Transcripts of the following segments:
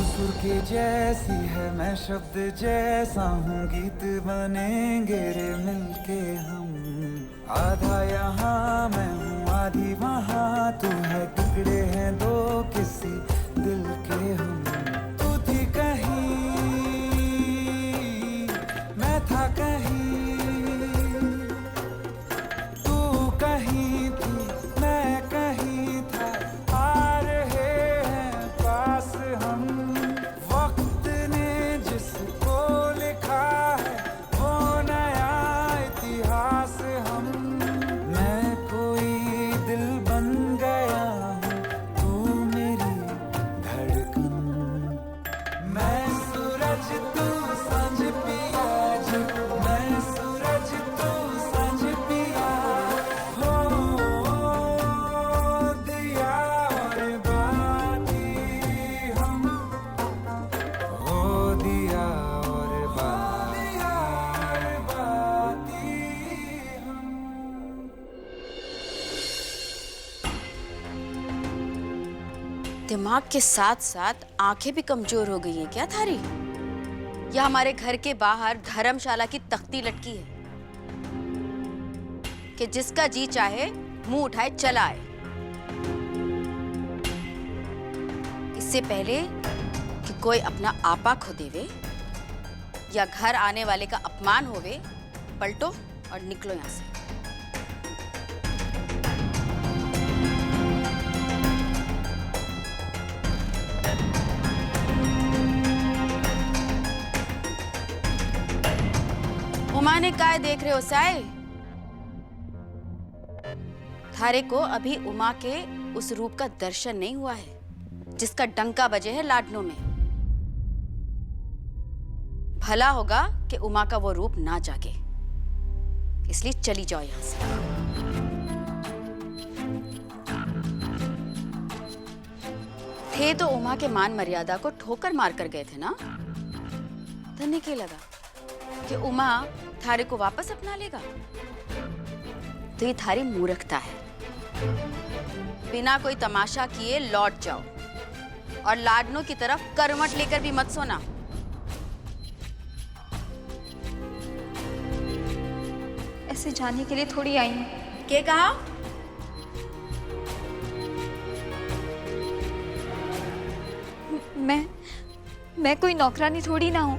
सुर के जैसी है मैं शब्द जैसा हूँ, गीत बनेंगे रे मिलके हम। आधा यहाँ मैं हूँ आधी वहाँ तू है, टुकड़े हैं दो किसी दिल के हम। तू थी कहीं मैं था कहीं, तू कहीं थी मैं कहीं था, आ रहे हैं पास हम। वक्त ने जिसको लिखा है वो नया इतिहास हम। मैं कोई दिल बन गया हूँ, तू मेरी धड़कन। मैं सूरज तू सांझ पिया जी, मैं सूरज तू सांझ पिया। हो दिया और बाती हम, हो दिया और बाती हम। दिमाग के साथ साथ आंखें भी कमजोर हो गई हैं क्या थारी? या हमारे घर के बाहर धर्मशाला की तख्ती लटकी है कि जिसका जी चाहे मुंह उठाए चला आए? इससे पहले कि कोई अपना आपा खो देवे या घर आने वाले का अपमान होवे, पलटो और निकलो यहां से। उमा ने काय देख रहे हो साय? थारे को अभी उमा के उस रूप का दर्शन नहीं हुआ है जिसका डंका बजे है लाडनों में। भला होगा कि उमा का वो रूप ना जागे, इसलिए चली जाओ यहां से। थे तो उमा के मान मर्यादा को ठोकर मार कर गए थे ना? धन्य के लगा कि उमा थारे को वापस अपना लेगा? तो ये थारी मूर्खता है। बिना कोई तमाशा किए लौट जाओ और लाडनों की तरफ करवट लेकर भी मत सोना। ऐसे जाने के लिए थोड़ी आई हूँ। क्या कहा? मैं कोई नौकरानी थोड़ी ना हूँ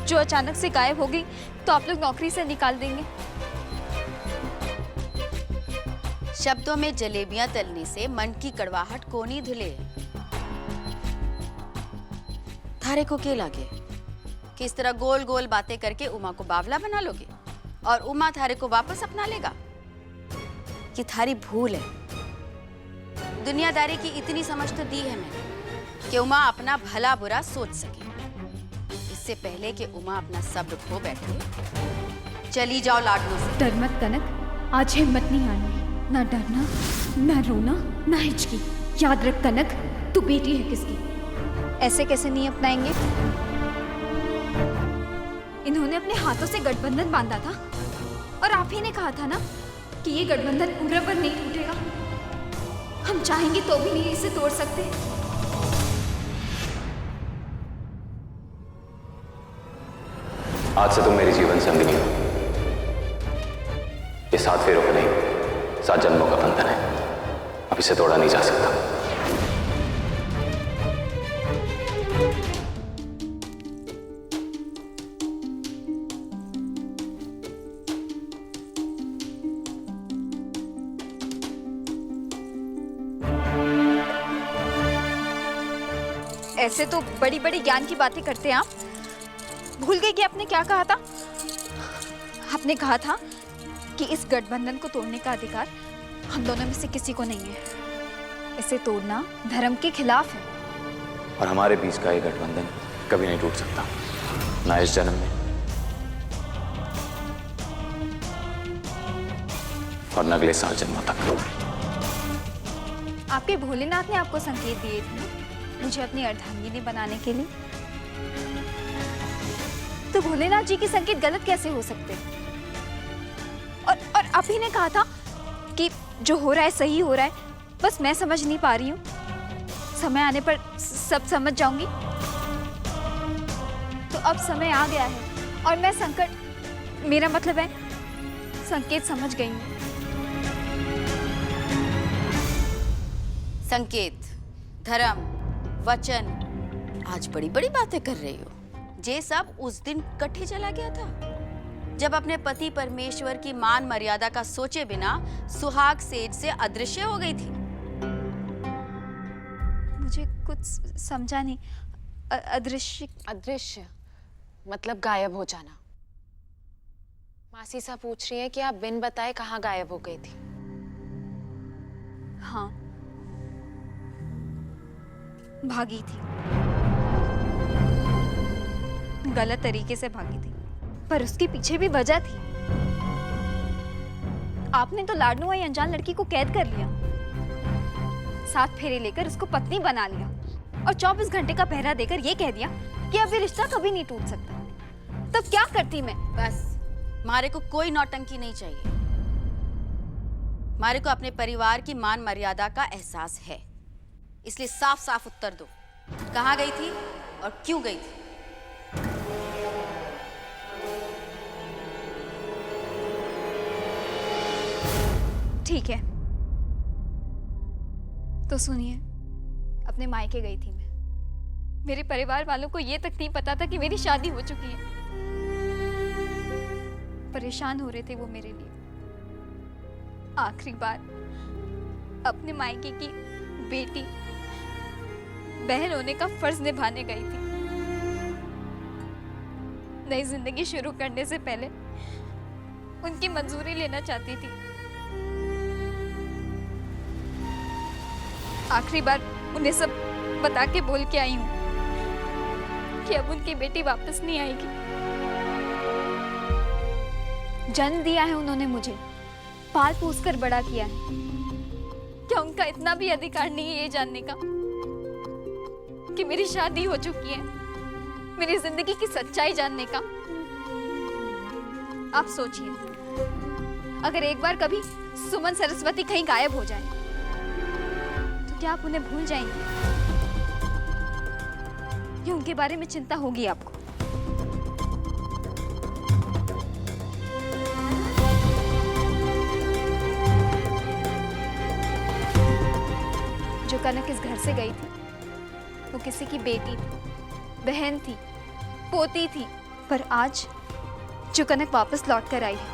जो अचानक से गायब हो गई तो आप लोग नौकरी से निकाल देंगे। शब्दों में जलेबियां तलने से मन की कड़वाहट को नहीं धुले। थारे को क्या लगे कि इस तरह गोल गोल बातें करके उमा को बावला बना लोगे और उमा थारे को वापस अपना लेगा? कि थारी भूल है। दुनियादारी की इतनी समझ तो दी है मैंने कि उमा अपना भला बुरा सोच सके। इससे पहले कि उमा अपना सब्र खो बैठे, चली जाओ लाडनों से। डर मत कनक, आज हिम्मत नहीं हारनी। ना डरना, ना रोना, ना हिचकी। याद रख कनक, तू बेटी है किसकी। ऐसे कैसे नहीं अपनाएंगे? इन्होंने अपने हाथों से गठबंधन बांधा था और आप ही ने कहा था ना कि ये गठबंधन पूरा पर नहीं टूटेगा। हम चाहेंगे तो भी नहीं इसे तोड़ सकते। आज से तुम मेरी जीवन संगिनी हो। ये 7 फेरों का नहीं, 7 जन्मों का बंधन है। अब इसे तोड़ा नहीं जा सकता। ऐसे तो बड़ी बड़ी ज्ञान की बातें करते हैं आप। भूल गए कि आपने क्या कहा था? आपने कहा था कि इस गठबंधन को तोड़ने का अधिकार हम दोनों में से किसी को नहीं है। इसे तोड़ना धर्म के खिलाफ है। और हमारे बीच का ये गठबंधन कभी नहीं टूट सकता, ना इस जन्म में और न अगले 7 जन्मों तक। आपके भोलेनाथ ने आपको संकेत दिए थे ना मुझे अपनी अर्धांगिनी बनाने के लिए। तो भोलेनाथ जी के संकेत गलत कैसे हो सकते? और आप ही ने कहा था कि जो हो रहा है सही हो रहा है, बस मैं समझ नहीं पा रही हूँ। समय आने पर सब समझ जाऊंगी। तो अब समय आ गया है और मैं संकट, मेरा मतलब है संकेत, समझ गई हूँ। संकेत, धर्म, वचन, आज बड़ी बड़ी बातें कर रही हो। ये सब उस दिन कट्ठे चला गया था जब अपने पति परमेश्वर की मान मर्यादा का सोचे बिना सुहाग सेज से अदृश्य हो गई थी। मुझे कुछ समझा नहीं। अदृश्य? अदृश्य मतलब गायब हो जाना। मासी सा पूछ रही है कि आप बिन बताए कहाँ गायब हो गई थी। हाँ, भागी थी, गलत तरीके से भागी थी, पर उसके पीछे भी वजह थी। आपने तो लाडनू आई अनजान लड़की को कैद कर लिया, 7 फेरे लेकर उसको पत्नी बना लिया और 24 घंटे का पहरा देकर ये कह दिया कि अब ये रिश्ता कभी नहीं टूट सकता। तब क्या करती मैं? बस, मारे को कोई नौटंकी नहीं चाहिए। मारे को अपने परिवार की मान मर्यादा का एहसास है, इसलिए साफ साफ उत्तर दो, कहाँ गई थी और क्यों गई थी? ठीक है, तो सुनिए। अपने मायके गई थी मैं। मेरे परिवार वालों को ये तक नहीं पता था कि मेरी शादी हो चुकी है। परेशान हो रहे थे वो मेरे लिए। आखिरी बार अपने मायके की बेटी बहन होने का फर्ज निभाने गई थी। नई जिंदगी शुरू करने से पहले उनकी मंजूरी लेना चाहती थी। आखिरी बार उन्हें सब बता के बोल के आई हूँ कि अब उनकी बेटी वापस नहीं आएगी। जन्म दिया है उन्होंने मुझे, पाल पोस कर बड़ा किया है। क्या उनका इतना भी अधिकार नहीं है ये जानने का कि मेरी शादी हो चुकी है, मेरी जिंदगी की सच्चाई जानने का? आप सोचिए, अगर एक बार कभी सुमन सरस्वती कहीं गायब हो जाए तो क्या आप उन्हें भूल जाएंगे? या उनके बारे में चिंता होगी आपको? जो कनक इस घर से गई थी वो किसी की बेटी थी, बहन थी, पोती थी, पर आज जो कनक वापस लौट कर आई है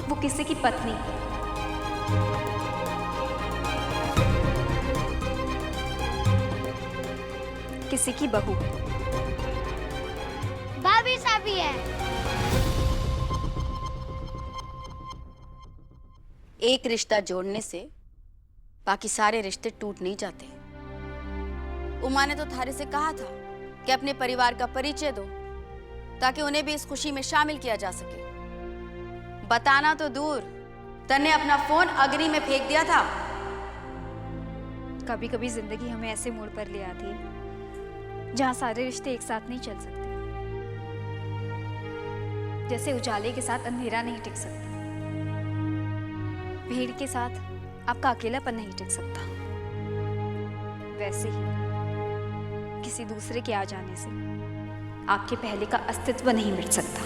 वो किसी की पत्नी है। किसी की बहू। भाभी साहब ही है। एक रिश्ता जोड़ने से बाकी सारे रिश्ते टूट नहीं जाते। उमा ने तो थारे से कहा था कि अपने परिवार का परिचय दो ताकि उन्हें भी इस खुशी में शामिल किया जा सके। बताना तो दूर, तन्ने अपना फोन अग्नि में फेंक दिया था। कभी कभी जिंदगी हमें ऐसे मोड़ पर ले आती है जहां सारे रिश्ते एक साथ नहीं चल सकते। जैसे उजाले के साथ अंधेरा नहीं टिक सकता, भीड़ के साथ आपका अकेलापन नहीं टिक सकता, वैसे ही किसी दूसरे के आ जाने से आपके पहले का अस्तित्व नहीं मिट सकता।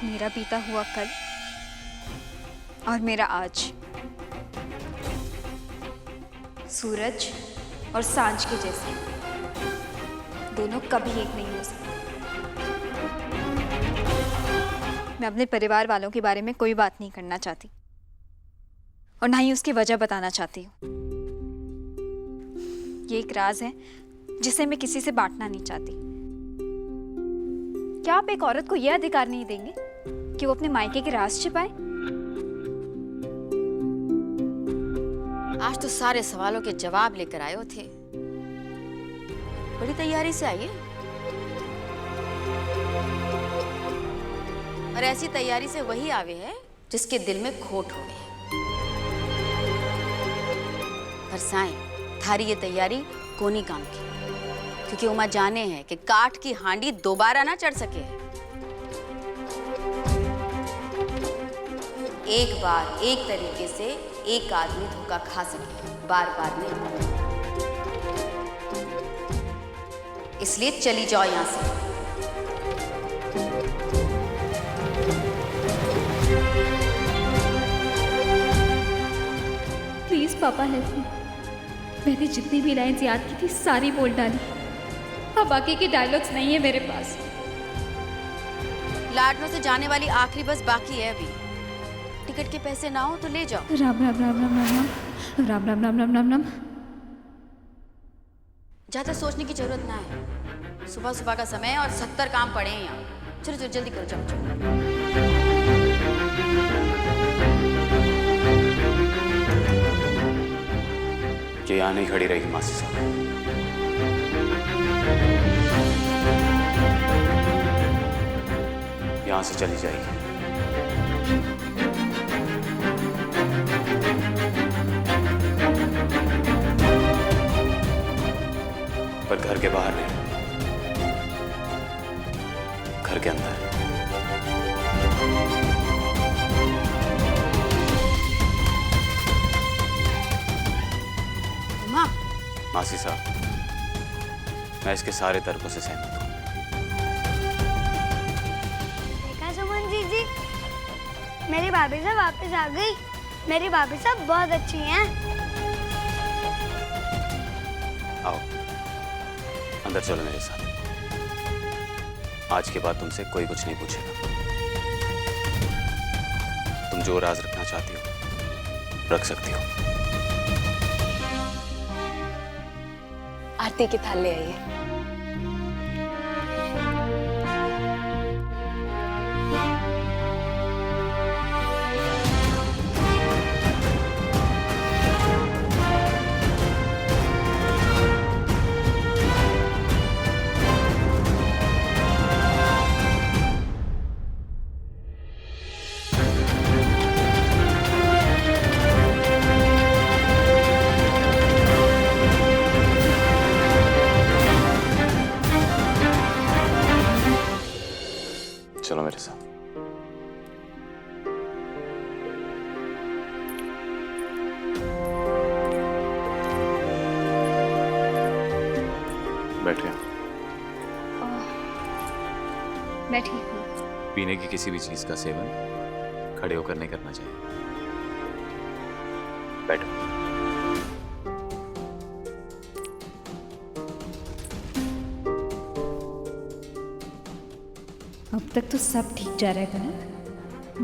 मेरा बीता हुआ कल और मेरा आज सूरज और सांझ के जैसे, दोनों कभी एक नहीं हो सकते। मैं अपने परिवार वालों के बारे में कोई बात नहीं करना चाहती और ना ही उसकी वजह बताना चाहती हूँ। ये एक राज है जिसे मैं किसी से बांटना नहीं चाहती। क्या आप एक औरत को यह अधिकार नहीं देंगे कि वो अपने मायके के राज छिपाए? आज तो सारे सवालों के जवाब लेकर आए हो थे। बड़ी तैयारी से आइए, और ऐसी तैयारी से वही आवे है जिसके दिल में खोट हो गई। पर साईं, थारी ये तैयारी कोनी काम की, क्योंकि उमा जाने हैं कि काठ की हांडी दोबारा ना चढ़ सके। एक बार एक तरीके से एक आदमी धोखा खा सके, बार बार नहीं। इसलिए चली जाओ यहां से। प्लीज पापा हेल्प मी। मैंने जितनी भी लाइन्स याद की थी सारी बोल डाली। अब बाकी के डायलॉग्स नहीं है मेरे पास। लाडनो से जाने वाली आखिरी बस बाकी है अभी। टिकट के पैसे ना हो तो ले जाओ। राम राम राम राम राम राम राम राम राम राम राम राम। ज्यादा सोचने की जरूरत ना है। सुबह सुबह का समय है और 70 काम पड़े हैं यहाँ। चलो चलो जल्दी करो, जाओ। ये यहाँ नहीं खड़ी रहेगी मासी साहब। यहाँ से चली जाएगी। पर घर के बाहर नहीं, घर के अंदर। माँ, मासी साहब, मैं इसके सारे तर्कों से सहमत हूँ। देखा सुमन जी, मेरी भाभी साहब वापस आ गई। मेरी भाभी साहब बहुत अच्छी हैं। आओ अंदर चलो मेरे साथ। आज के बाद तुमसे कोई कुछ नहीं पूछेगा। तुम जो राज रखना चाहती हो रख सकती हो। आरती की थाल ले आइए। चलो मेरे साथ। बैठिए। मैं ठीक हूँ। पीने की किसी भी चीज का सेवन खड़े होकर नहीं करना चाहिए। बैठो। अब तक तो सब ठीक जा रहा है कनक,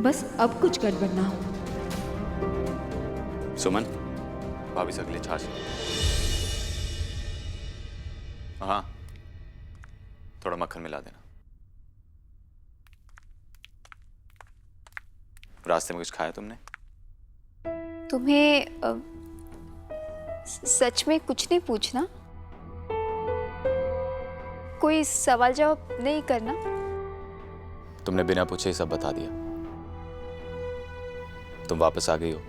बस अब कुछ गड़बड़ ना हो। सुमन, भाभी से अगले छाछ। हाँ, थोड़ा मक्खन मिला देना। रास्ते में कुछ खाया तुमने? तुम्हें सच में कुछ नहीं पूछना? कोई सवाल जवाब नहीं करना? तुमने बिना पूछे ही सब बता दिया। तुम वापस आ गई हो,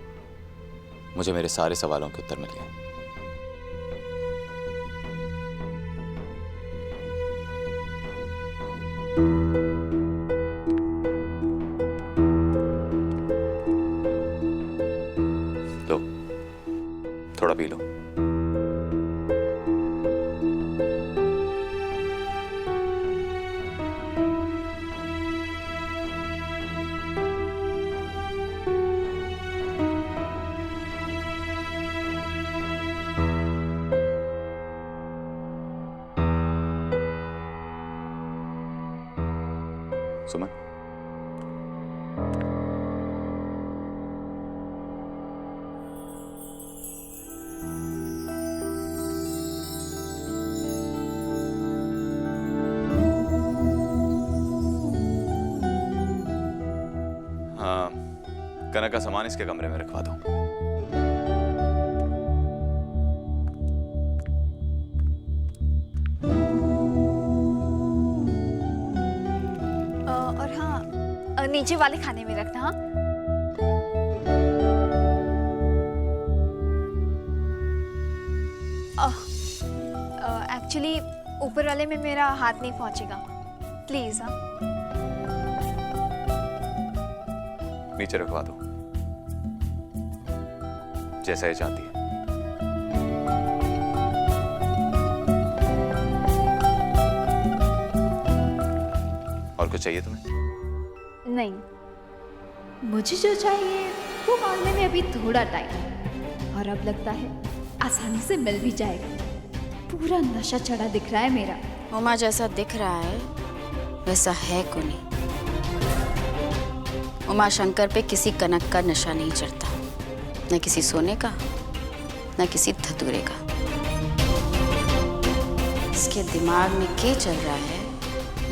मुझे मेरे सारे सवालों के उत्तर मिल गए। लो, थोड़ा पी लो। सुमन, हाँ, कनक का सामान इसके कमरे में रखवा दो। और हाँ, नीचे वाले खाने में रखना। हाँ, एक्चुअली ऊपर वाले में मेरा हाथ नहीं पहुंचेगा, प्लीज। हाँ, नीचे रखवा दो। जैसा ये चाहती है। और कुछ चाहिए तुम्हें? नहीं, मुझे जो चाहिए वो मांगने में अभी थोड़ा टाइम है, और अब लगता है आसानी से मिल भी जाएगा। पूरा नशा चढ़ा दिख रहा है मेरा। उमा जैसा दिख रहा है वैसा है को नहीं। उमा शंकर पे किसी कनक का नशा नहीं चढ़ता, न किसी सोने का न किसी धतूरे का। इसके दिमाग में क्या चल रहा है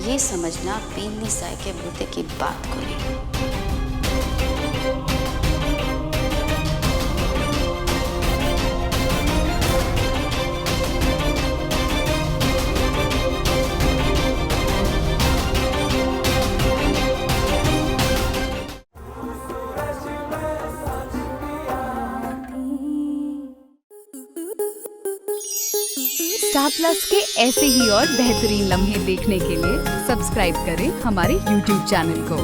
ये समझना पीली साय के बूते की बात को नहीं। स्टार प्लस के ऐसे ही और बेहतरीन लम्हे देखने के लिए सब्सक्राइब करें हमारे YouTube चैनल को।